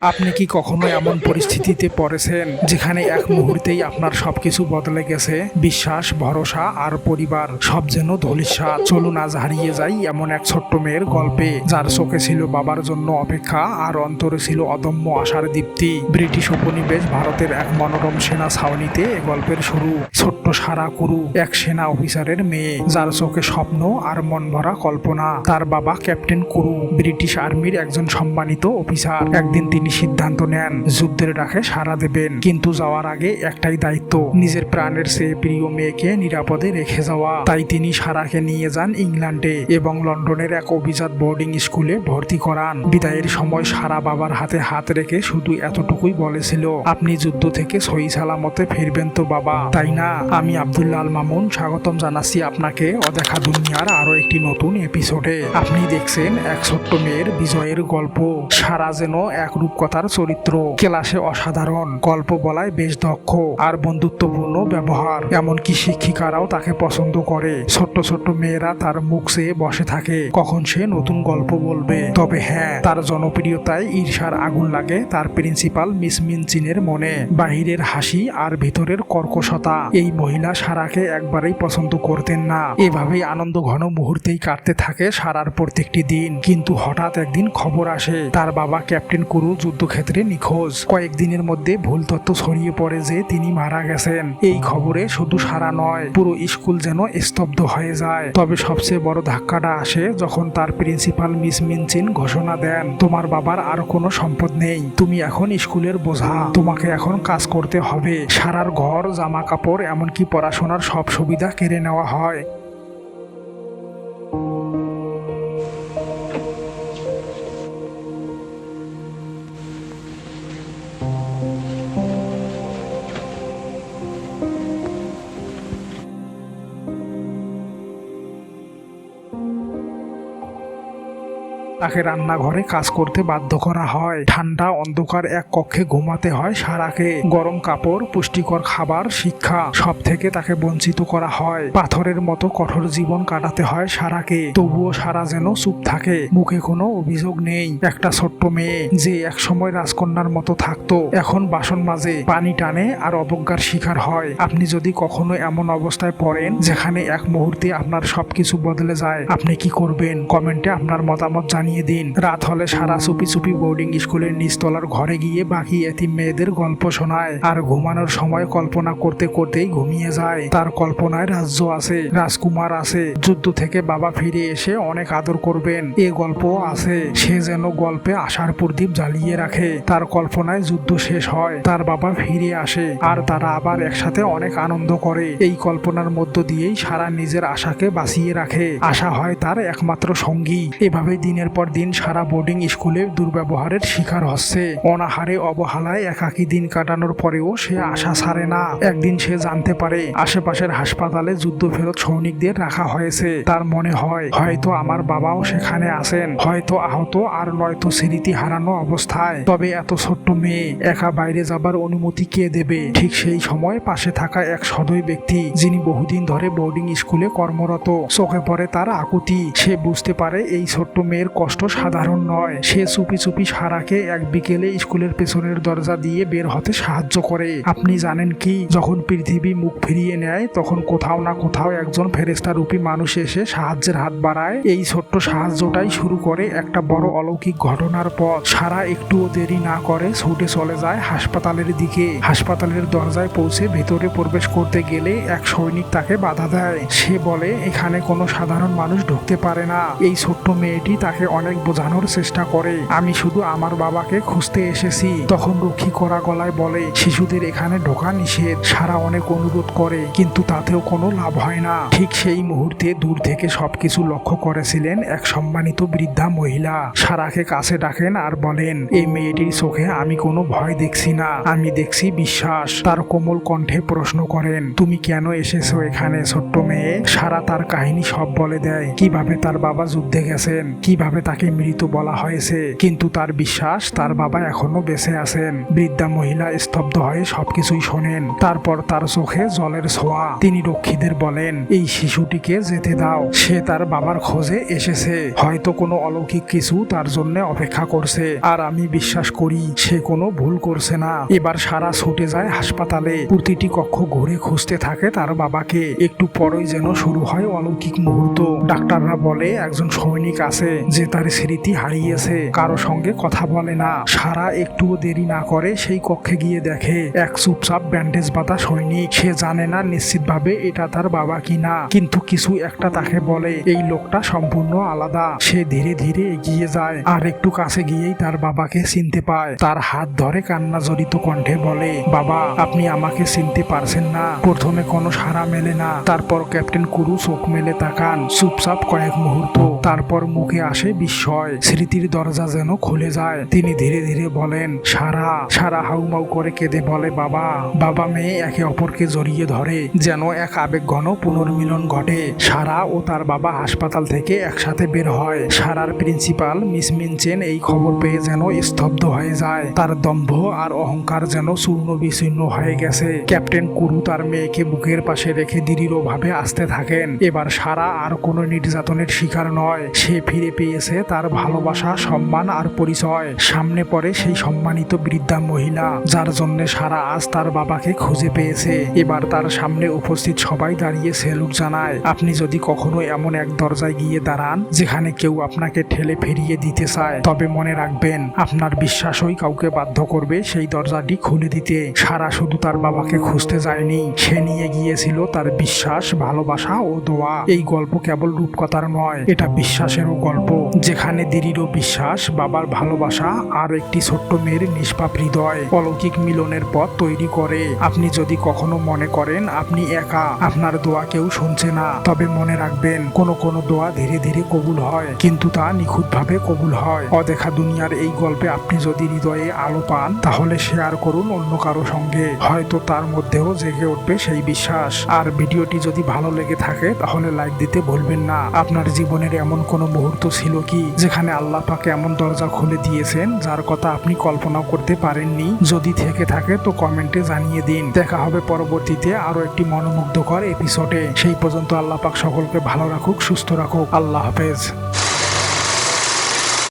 আপনি কি কখনো এমন পরিস্থিতিতে পড়েছেন যেখানে এক মুহূর্তেই আপনার সবকিছু বদলে গেছে? বিশ্বাস, ভরসা আর পরিবার সব যেন ধূলিসাৎ। চলুন আজ হারিয়ে যাই এমন এক ছোট্ট মেয়ের গল্পে, যার চোখে ছিল বাবার জন্য অপেক্ষা আর অন্তরে ছিল অদম্য আশার দীপ্তি। ব্রিটিশ উপনিবেশ ভারতের এক মনোরম সেনা ছাউনিতে এ গল্পের শুরু। ছোট্ট সারা কুরু, এক সেনা অফিসারের মেয়ে, যার চোখে স্বপ্ন আর মন ভরা কল্পনা। তার বাবা ক্যাপ্টেন কুরু, ব্রিটিশ আর্মির একজন সম্মানিত অফিসার। একদিন তিনি সিদ্ধান্ত নেন যুদ্ধের ডাকে সাড়া দেবেন, কিন্তু যাওয়ার আগে একটাই দায়িত্ব, নিজের প্রাণের চেয়ে প্রিয় মেয়েকে নিরাপদে রেখে যাওয়া। তাই তিনি সারাকে নিয়ে যান ইংল্যান্ডে এবং লন্ডনের এক অভিজাত বোর্ডিং স্কুলে ভর্তি করান। বিদায়ের সময় সারা বাবার হাতে হাত রেখে শুধু এতটুকুই বলেছিল, আপনি যুদ্ধ থেকে সহি সালামতে ফিরবেন তো বাবা, তাই না? আমি আব্দুল্লাহ আল মামুন, স্বাগতম জানাচ্ছি আপনাকে অদেখা দুনিয়ার আরো একটি নতুন এপিসোডে। আপনি দেখছেন এক ছোট্ট মেয়ের বিজয়ের গল্প। সারা যেন এক রূপকথার চরিত্র, ক্লাসে অসাধারণ, গল্প বলায় বেশ দক্ষ আর বন্ধুত্বপূর্ণ ব্যবহার। এমনকি শিক্ষিকারাও তাকে পছন্দ করে। ছোট্ট ছোট্ট মেয়েরা তার মুখ চেয়ে বসে থাকে কখন সে নতুন গল্প বলবে। তবে হ্যাঁ, তার জনপ্রিয়তায় ঈর্ষার আগুন লাগে তার প্রিন্সিপাল মিস মিনচিনের মনে। বাহিরের হাসি আর ভিতরের কর্কশতা এই মহিলা সারাকে একবারেই পছন্দ করতেন না। এভাবেই আনন্দ ঘন মুহূর্তেই কাটতে থাকে সারার প্রত্যেকটি দিন। কিন্তু হঠাৎ একদিন খবর আসে তার বাবা ক্যাপ্টেন কুরু যুদ্ধক্ষেত্রে নিখোঁজ। কয়েকদিনের মধ্যে ভুল তথ্য ছড়িয়ে পড়ে যে তিনি মারা গেছেন। এই খবরে শুধু সারা নয়, পুরো স্কুল যেন স্তব্ধ হয়ে যায়। তবে সবচেয়ে বড় ধাক্কাটা আসে যখন তার প্রিন্সিপাল মিস মিনচিন ঘোষণা দেন, তোমার বাবার আর কোনো সম্পদ নেই, তুমি এখন স্কুলের বোঝা, তোমাকে এখন কাজ করতে হবে। সারার ঘর, জামা কাপড়, এমনকি পড়াশোনার সব সুবিধা কেড়ে নেওয়া হয়। তাকে রান্নাঘরে কাজ করতে বাধ্য করা হয়। ঠান্ডা অন্ধকার এক কক্ষে ঘুমাতে হয় সারাকে। গরম কাপড়, পুষ্টিকর খাবার, শিক্ষা সব থেকে তাকে বঞ্চিত করা হয়। পাথরের মতো কঠোর জীবন কাটাতে হয় সারাকে। তবুও সারা যেন চুপ থাকে, মুখে কোনো অভিযোগ নেই। একটা ছোট্ট মেয়ে যে একসময় রাজকন্যার মতো থাকতো, এখন বাসন মাজে, পানি টানে আর অবজ্ঞার শিকার হয়। আপনি যদি কখনো এমন অবস্থায় পড়েন যেখানে এক মুহূর্তে আপনার সবকিছু বদলে যায়, আপনি কি করবেন? কমেন্টে আপনার মতামত জানিয়ে দিন। রাত হলে সারা চুপি চুপি বোর্ডিং স্কুলের নিচতলার ঘরে গিয়ে বাকি এতিম মেয়েদের গল্প শোনায় আর ঘুমানোর সময় কল্পনা করতে করতেই ঘুমিয়ে যায়। তার কল্পনায় রাজ্য আছে, রাজকুমার আছে, যুদ্ধ থেকে বাবা ফিরে এসে অনেক আদর করবেন, এ গল্প আছে। সে যেন গল্পে আশার প্রদীপ জ্বালিয়ে রাখে। তার কল্পনায় যুদ্ধ শেষ হয়, তার বাবা ফিরে আসে আর তারা আবার একসাথে অনেক আনন্দ করে। এই কল্পনার মধ্য দিয়েই সারা নিজের আশাকে বাঁচিয়ে রাখে। আশা হয় তার একমাত্র সঙ্গী। এভাবে দিনের পর দিন সারা বোর্ডিং স্কুলে দুর্ব্যবহারের শিকার হচ্ছে। অনাহারে, অবহেলায় একাকী দিন কাটানোর পরেও সে আশা ছাড়ে না। একদিন সে জানতে পারে আশেপাশের হাসপাতালে যুদ্ধ ফেরত সৈনিকদের রাখা হয়েছে। তার মনে হয় হয়তো আমার বাবাও সেখানে আছেন, হয়তো আহত আর নয়তো স্মৃতি হারানো অবস্থায়। তবে এত ছোট্ট মেয়ে একা বাইরে যাবার অনুমতি কে দেবে? ঠিক সেই সময় পাশে থাকা এক সদয় ব্যক্তি, যিনি বহুদিন ধরে বোর্ডিং স্কুলে কর্মরত, চোখে পড়ে তার আকুতি। সে বুঝতে পারে এই ছোট্ট মেয়ের কষ্ট সাধারণ নয়। সে চুপি চুপি সারাকে এক বিকেলে স্কুলের পেছনের দরজা দিয়ে বের হতে সাহায্য করে। আপনি জানেন কি, যখন পৃথিবী মুখ ফিরিয়ে নেয় তখন কোথাও না কোথাও একজন ফেরেশতা রূপী মানুষ এসে সাহায্যের হাত বাড়ায়। এই ছোট্ট সাহায্যটাই শুরু করে একটা বড় অলৌকিক ঘটনার পথ। সারা একটুও দেরি না করে ছুটে চলে যায় হাসপাতালের দিকে। হাসপাতালের দরজায় পৌঁছে ভেতরে প্রবেশ করতে গেলে এক সৈনিক তাকে বাধা দেয়। সে বলে এখানে কোনো সাধারণ মানুষ ঢুকতে পারে না। এই ছোট্ট মেয়েটি তাকে অনেক বোঝানোর চেষ্টা করে, আমি শুধু আমার বাবাকে খুঁজতে এসেছি। তখন রক্ষী করা গলায় বলে, শিশুদের এখানে ঢোকা নিষেধ। সারা অনেক অনুরোধ করে, কিন্তু তাতেও কোনো লাভ হয় না। ঠিক সেই মুহূর্তে দূর থেকে সবকিছু লক্ষ্য করেছিলেন এক সম্মানিত বৃদ্ধা মহিলা। সারাকে কাছে ডাকেন আর বলেন, এই মেয়েটির চোখে আমি কোনো ভয় দেখছি না, আমি দেখছি বিশ্বাস। তার কোমল কণ্ঠে প্রশ্ন করেন, তুমি কেন এসেছো এখানে ছোট্ট মেয়ে? সারা তার কাহিনী সব বলে দেয়, কিভাবে তার বাবা যুদ্ধে গেছেন, কিভাবে তাকে মৃত বলা হয়েছে, কিন্তু তার বিশ্বাস তার বাবা এখনো বেঁচে আছেন। বৃদ্ধা মহিলা স্তব্ধ হয়ে সবকিছুই শোনেন। তারপর তার চোখে জলের ছোঁয়া। তিনি রক্ষীদের বলেন, এই শিশুটিকে যেতে দাও, সে তার বাবার খোঁজে এসেছে, হয়তো কোনো অলৌকিক কিছু তার জন্য অপেক্ষা করছে, আর আমি বিশ্বাস করি সে কোনো ভুল করছে না। এবার সারা ছুটে যায় হাসপাতালে, প্রতিটি কক্ষ ঘুরে খুঁজতে থাকে তার বাবাকে। একটু পরই যেন শুরু হয় অলৌকিক মুহূর্ত। ডাক্তাররা বলে একজন সৈনিক আছে যে তার স্মৃতি হারিয়েছে, কারো সঙ্গে কথা বলে না। সারা একটুও দেরি না করে সেই কক্ষে গিয়ে দেখে এক চুপচাপ ব্যান্ডেজ বাঁধা সৈনিক। সে জানে না নিশ্চিতভাবে এটা তার বাবা কিনা, কিন্তু কিছু একটা তাকে বলে এই লোকটা সম্পূর্ণ আলাদা। সে ধীরে ধীরে এগিয়ে যায়, আর একটু কাছে গিয়েই তার বাবাকে চিনতে পায়। তার হাত ধরে কান্না জড়িত কণ্ঠে বলে, বাবা আপনি আমাকে চিনতে পারছেন না? প্রথমে কোনো সাড়া মেলে না, তারপর ক্যাপ্টেন কুরু চোখ মেলে তাকান চুপচাপ কয়েক মুহূর্ত, তারপর মুখে আসে বিস্ময়। স্মৃতির দরজা যেন খুলে যায়। তিনি ধীরে ধীরে বলেন, সারা। সারা হাউমাউ করে কেঁদে বলে, বাবা। বাবা মেয়ে একে অপরকে জড়িয়ে ধরে, যেন এক আবেগঘন পুনর্মিলন ঘটে। সারা ও তার বাবা হাসপাতাল থেকে একসাথে বের হয়। সারার প্রিন্সিপাল মিস মিনচেন এই খবর পেয়ে যেন স্তব্ধ হয়ে যায়। তার দম্ভ আর অহংকার যেন চূর্ণ বিচূর্ণ হয়ে গেছে। ক্যাপ্টেন কুরু তার মেয়েকে বুকের পাশে রেখে দৃঢ়ভাবে আসতে থাকেন। এবার সারা আর কোনো নির্যাতনের শিকার নয়। সে ফিরে পেয়েছে তার ভালোবাসা, সম্মান আর পরিচয়। সামনে পড়ে সেই সম্মানিত বৃদ্ধা মহিলা যার জন্য সারা আজ তার বাবাকে খুঁজে পেয়েছে। এবার তার সামনে উপস্থিত সবাই দাঁড়িয়ে সেলুট জানায়। আপনি যদি কখনো এমন এক দরজায় গিয়ে দাঁড়ান যেখানে কেউ আপনাকে ঠেলে ফিরিয়ে দিতে চায়, তবে মনে রাখবেন আপনার বিশ্বাসই কাউকে বাধ্য করবে সেই দরজাটি খুলে দিতে। সারা শুধু তার বাবাকে খুঁজতে যায়নি, সে নিয়ে গিয়েছিল তার বিশ্বাস, ভালোবাসা ও দোয়া। এই গল্প কেবল রূপকথার নয়, এটা বিশ্বাসেরও গল্প, যেখানে দৃঢ় বিশ্বাস, বাবার ভালোবাসা আর একটি ছোট্ট মেয়ের নিষ্পাপ হৃদয় অলৌকিক মিলনের পথ তৈরি করে। আপনি যদি কখনো মনে করেন আপনি একা, আপনার দোয়া কেউ শুনছে না, তবে মনে রাখবেন কোনো দোয়া ধীরে ধীরে কবুল হয়, কিন্তু তা নিখুঁতভাবে কবুল হয়। অদেখা দুনিয়ার এই গল্পে আপনি যদি হৃদয়ে আলো পান, তাহলে শেয়ার করুন অন্য কারো সঙ্গে, হয়তো তার মধ্যেও জেগে উঠবে সেই বিশ্বাস। আর ভিডিওটি যদি ভালো লেগে থাকে তাহলে লাইক দিতে ভুলবেন না। আপনার জীবনের এমন কোনো মুহূর্ত ছিল কি যেখানে আল্লাহ পাক এমন দরজা খুলে দিয়েছেন যার কথা আপনি কল্পনাও করতে পারেননি? যদি থেকে থাকে তো কমেন্টে জানিয়ে দিন। দেখা হবে পরবর্তীতে আরো একটি মনোমুগ্ধকর এপিসোডে। সেই পর্যন্ত আল্লাহ পাক সকলকে ভালো রাখুক, সুস্থ রাখুক। আল্লাহ হাফেজ।